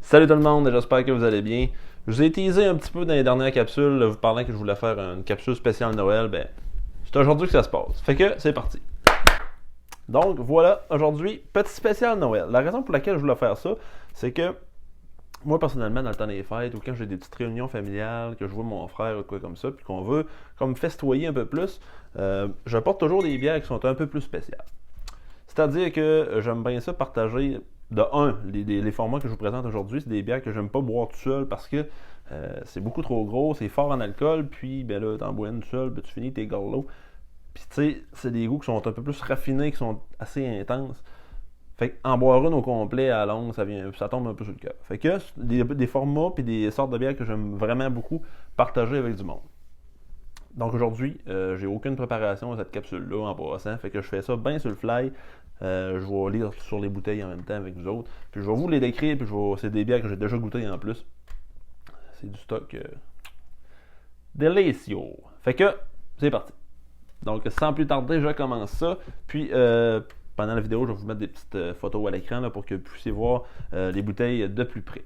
Salut tout le monde, j'espère que vous allez bien. Je vous ai teasé un petit peu dans les dernières capsules, vous parlant que je voulais faire une capsule spéciale Noël. C'est aujourd'hui que ça se passe. Fait que c'est parti. Donc voilà, aujourd'hui, petit spécial Noël. La raison pour laquelle je voulais faire ça, c'est que moi personnellement, dans le temps des fêtes ou quand j'ai des petites réunions familiales, que je vois mon frère ou quoi comme ça, puis qu'on veut comme festoyer un peu plus, je porte toujours des bières qui sont un peu plus spéciales. C'est-à-dire que j'aime bien ça partager. De un, les formats que je vous présente aujourd'hui, c'est des bières que j'aime pas boire tout seul parce que c'est beaucoup trop gros, c'est fort en alcool, puis ben là, t'en bois une tout seul, ben, tu finis tes gorlots. Puis tu sais, c'est des goûts qui sont un peu plus raffinés, qui sont assez intenses. Fait qu'en boire une au complet à longue, ça tombe un peu sur le cœur. Fait que des formats puis des sortes de bières que j'aime vraiment beaucoup partager avec du monde. Donc aujourd'hui, j'ai aucune préparation à cette capsule-là en passant, fait que je fais ça bien sur le fly. Je vais lire sur les bouteilles en même temps avec vous autres. Puis je vais vous les décrire, puis c'est des bières que j'ai déjà goûtées en plus. C'est du stock délicieux. Fait que c'est parti. Donc sans plus tarder, je commence ça. Puis pendant la vidéo, je vais vous mettre des petites photos à l'écran là, pour que vous puissiez voir les bouteilles de plus près.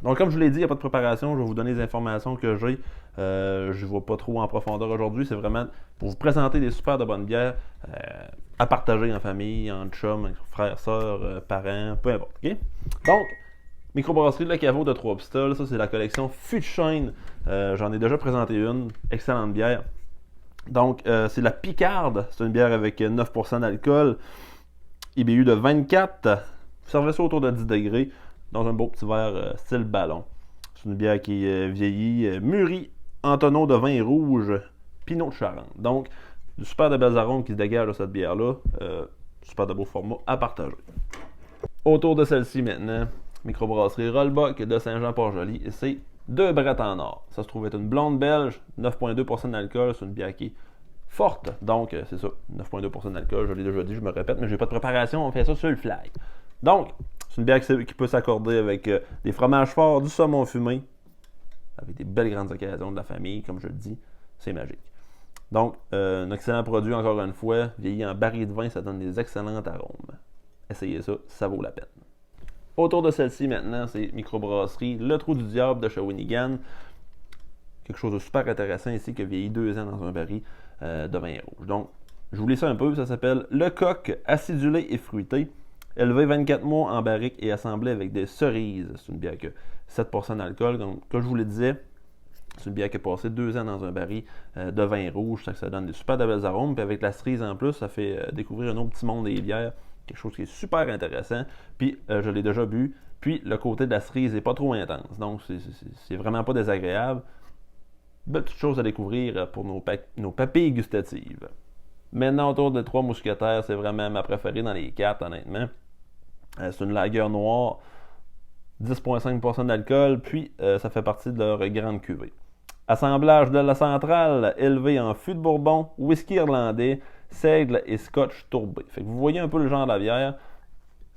Donc, comme je vous l'ai dit, il n'y a pas de préparation. Je vais vous donner les informations que j'ai. Je ne vais pas trop en profondeur aujourd'hui. C'est vraiment pour vous présenter des super de bonnes bières à partager en famille, en chum, frères, sœurs, parents, peu importe. Okay? Donc, microbrasserie de la Caveau de Trois-Pistoles. Ça, c'est la collection Fût de Chêne. J'en ai déjà présenté une. Excellente bière. Donc, c'est la Picarde. C'est une bière avec 9% d'alcool. IBU de 24. Servez ça autour de 10 degrés. Dans un beau petit verre style ballon. C'est une bière qui est vieillie, mûrie en tonneau de vin rouge, Pinot de Charente. Donc, du super de belles arômes qui se dégagent de cette bière-là. Super de beau format à partager. Autour de celle-ci maintenant, microbrasserie Rollbuck de Saint-Jean-Port-Joli. Et c'est 2 brettes en or. Ça se trouve être une blonde belge, 9,2% d'alcool. C'est une bière qui est forte. Donc, c'est ça, 9,2% d'alcool. Je l'ai déjà dit, je me répète, mais j'ai pas de préparation. On fait ça sur le fly. Donc, c'est une bière qui peut s'accorder avec des fromages forts, du saumon fumé, avec des belles grandes occasions de la famille, comme je le dis, c'est magique. Donc, un excellent produit, encore une fois, vieilli en baril de vin, ça donne des excellents arômes. Essayez ça, ça vaut la peine. Autour de celle-ci, maintenant, c'est microbrasserie Le Trou du Diable de Shawinigan. Quelque chose de super intéressant ici, qui a vieilli 2 ans dans un baril de vin rouge. Donc, je vous lis ça un peu, ça s'appelle Le Coq acidulé et fruité. Élevé 24 mois en barrique et assemblé avec des cerises. C'est une bière qui a 7% d'alcool. Donc, comme je vous le disais, c'est une bière qui a passé 2 ans dans un baril de vin rouge. Ça donne des super de belles arômes. Puis avec la cerise en plus, ça fait découvrir un autre petit monde des bières. Quelque chose qui est super intéressant. Puis, je l'ai déjà bu. Puis, le côté de la cerise n'est pas trop intense. Donc, c'est vraiment pas désagréable. Belle petite chose à découvrir pour nos papilles gustatives. Maintenant, autour de Trois Mousquetaires, c'est vraiment ma préférée dans les 4, honnêtement. C'est une lager noire, 10,5% d'alcool, puis ça fait partie de leur grande cuvée. Assemblage de la centrale, élevé en fût de bourbon, whisky irlandais, seigle et scotch tourbé. Fait que vous voyez un peu le genre de la bière,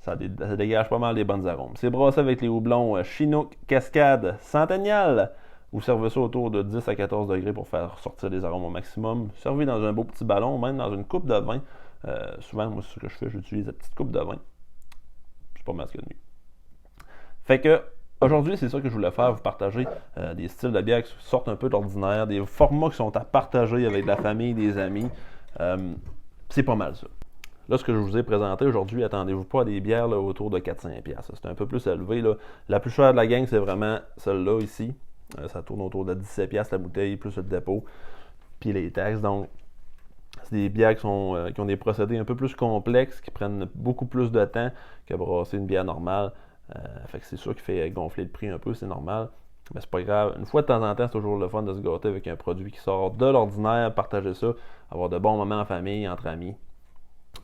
ça dégage pas mal des bonnes arômes. C'est brassé avec les houblons Chinook, Cascade, Centennial. Vous servez ça autour de 10 à 14 degrés pour faire sortir les arômes au maximum. Servez dans un beau petit ballon, même dans une coupe de vin. Souvent, moi, c'est ce que je fais, j'utilise la petite coupe de vin. C'est pas mal ce qu'il y a de mieux. Fait que, aujourd'hui, c'est ça que je voulais faire, vous partager des styles de bière qui sortent un peu de l'ordinaire, des formats qui sont à partager avec la famille, des amis. C'est pas mal ça. Là, ce que je vous ai présenté aujourd'hui, attendez-vous pas à des bières là, autour de 4-5$. C'est un peu plus élevé. Là. La plus chère de la gang, c'est vraiment celle-là ici. Ça tourne autour de 17$ la bouteille, plus le dépôt, puis les taxes. Donc, c'est des bières qui ont des procédés un peu plus complexes, qui prennent beaucoup plus de temps que brasser une bière normale. Fait que c'est sûr qu'il fait gonfler le prix un peu, c'est normal. Mais c'est pas grave. Une fois de temps en temps, c'est toujours le fun de se gâter avec un produit qui sort de l'ordinaire, partager ça, avoir de bons moments en famille, entre amis.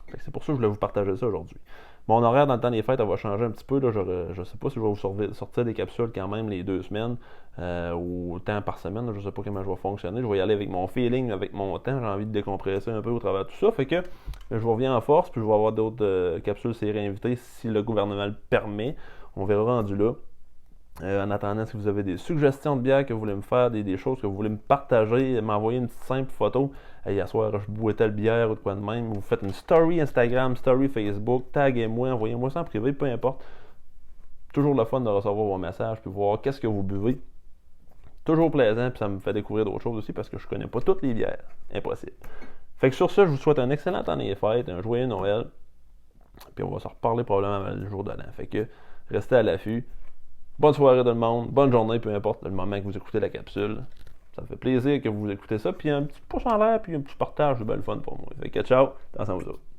Fait que c'est pour ça que je voulais vous partager ça aujourd'hui. Mon horaire dans le temps des fêtes, elle va changer un petit peu. Là. Je ne sais pas si je vais vous sortir des capsules quand même les 2 semaines ou autant par semaine. Là. Je ne sais pas comment je vais fonctionner. Je vais y aller avec mon feeling, avec mon temps. J'ai envie de décompresser un peu au travers de tout ça. Fait que je reviens en force, puis je vais avoir d'autres capsules séries invitées si le gouvernement le permet. On verra rendu là. En attendant, si vous avez des suggestions de bières que vous voulez me faire, des choses que vous voulez me partager, m'envoyer une petite simple photo. Hey, hier soir, je bois telle bière ou de quoi de même. Vous faites une story Instagram, story Facebook, taguez-moi, envoyez-moi ça en privé, peu importe. Toujours le fun de recevoir vos messages, puis voir qu'est-ce que vous buvez. Toujours plaisant, puis ça me fait découvrir d'autres choses aussi parce que je connais pas toutes les bières. Impossible. Fait que sur ça, je vous souhaite un excellent temps des fêtes, un joyeux Noël. Puis on va se reparler probablement le jour de l'an. Fait que restez à l'affût. Bonne soirée tout le monde, bonne journée, peu importe le moment que vous écoutez la capsule. Ça me fait plaisir que vous écoutez ça. Puis un petit pouce en l'air, puis un petit partage, c'est bien le fun pour moi. Fait que ciao, attention à vous autres.